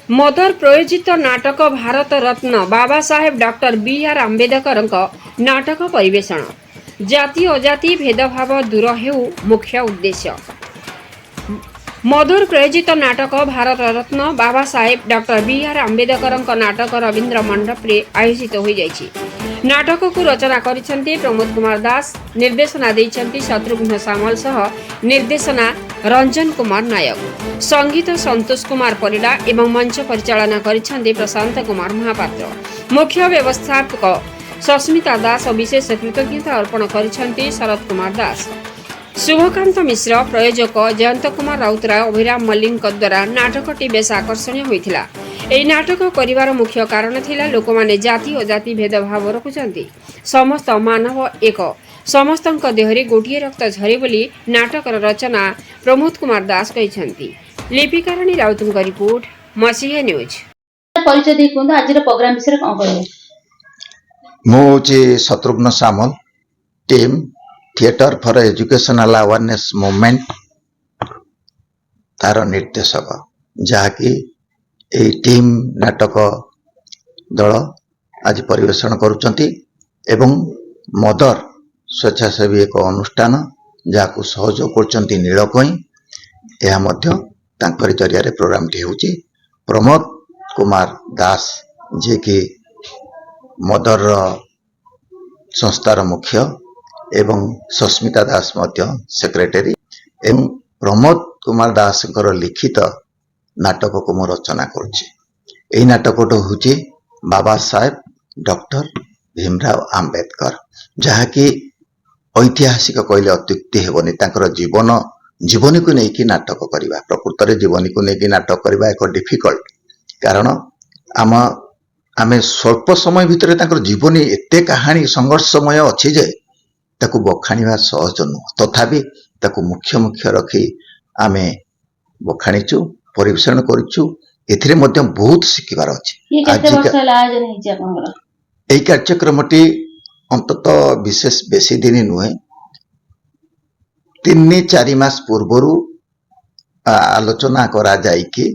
Mother प्रायोजित नाटक Bharat Ratna Baba Saheb doctor B R. Ambedkar नाटक परिवेषण जाति अजाति भेदभाव दूर हेउ मुख्य उद्देश्य। मधुर प्रायोजित नाटक भारत रत्न बाबा साहेब डॉक्टर बी.आर. आंबेडकर नाटक रवींद्र मंडप रे आयोजित हो जाइछि। नाटक को रचना करिसेंती प्रमोद कुमार दास, निर्देशना देइसेंती शत्रुघ्न सामल सह निर्देशना रंजन कुमार नायक, संगीत संतोष कुमार परिडा एवं मंच परिचालना करिसेंती प्रशांत कुमार महापात्र। मुख्य व्यवस्थापक सस्मिता दास और विशेष कृतज्ञता अर्पण करिसेंती शरद कुमार दास। शुभकांत मिश्र प्रयोजक जयंत कुमार राउतराय अभिराम मल्लिक द्वारा नाटकटी बेस आकर्षणीय होइथिला। एई नाटक करिवार मुख्य कारण थिला लोक माने जाति और जाति भेदभाव रखुचंती, समस्त मानव एक, समस्तଙ୍କ देहरे गोटिए रक्त झरे बोली नाटकर रचना प्रमोद कुमार दास कहिसंती। लिपिकाराणी राउतଙ୍କ रिपोर्ट मसीहे न्यूज। परिचय दे कोन आज प्रोग्राम विषय कोन कहले मो Shatrughna Samal team theatre for educational awareness movement तार निर्देशक जहाँकि ए टीम नाटक दल आज परिवेषण करुचंती एवं मदर स्वेच्छासेवी एक अनुष्ठान जहाँ सहयोग करचंती नीलकई यह मध्य तांकरी जरिया प्रोग्राम टी होची। प्रमोद कुमार दास जे कि मदर संस्थार मुख्य एवं सस्मिता दास मध्य सेक्रेटरी एवं प्रमोद कुमार दास लिखित नाटक को मु रचना करुच्ची। यही नाटक हूँ बाबा साहेब डॉक्टर भीमराव आंबेडकर जहाँकि ऐतिहासिक कहले अत्युक्ति हेबनी। जीवन जीवनी को लेकिन नाटक करवा प्रकृत में जीवनी को लेकिन नाटक करवा एक डिफिकल्ट कारण आम स्वल्प समय भितर जीवनी एते कहानी संघर्षमय अच्छी जे ताकू बखाणीवा सहज नुह, तथापि ताकू मुख्य मुख्य रखी आमे बखाणीचु परिवेषण करिचु। एथिरे मध्य बहुत शिखिबार अछि। एई कार्यक्रमटी अंतत विशेष बेसी दिन नुहे 3-4 मास पूर्वरु आलोचना करा जाई कि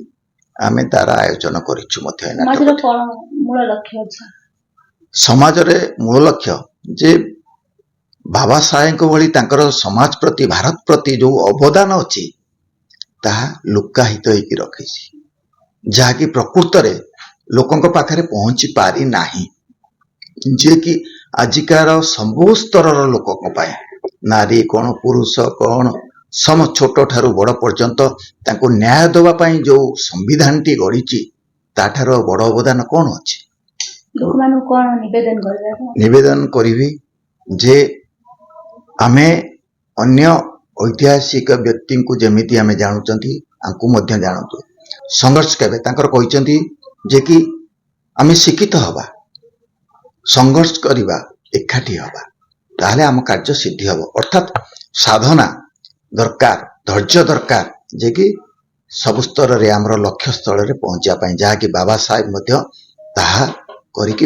आमे तार आयोजन करिचु। मध्य मूल लक्ष्य अछि समाज रे मूल लक्ष्य जे बाबा साहेब भली तांकर समाज प्रति भारत प्रति जो अवदान अछि ताहा लुकाहित होइकि रखिछि जहाँकि प्रकृत रे लोकंक पाखरे पहुंची पारी नाही। जे कि आजिकार सबु स्तर लोकंक पाए नारी कौन पुरुष कौन सम छोट ठारू बड़ पर्यंत तांको न्याय देवा पाई जो संविधान टी गढ़ी ताठार बड़ अवदान कौन अछि। निवेदन करिवि जे आमे अन्य ऐतिहासिक व्यक्ति को जमीती आमे जानुचंती आंकु मध्य जानतु संघर्ष केबे तांकर कहिचंती जे कि आमे शिक्षित हवा संघर्ष करिवा एकाठी हवा ताहले आम कार्य सिद्धि हबो। अर्थात साधना दरकार धैर्य दरकार जे कि सब स्तर रे हमर लक्ष्य स्थल रे पहुंचा पाई जहाँ कि बाबा साहेब मध्य ताहा करिकि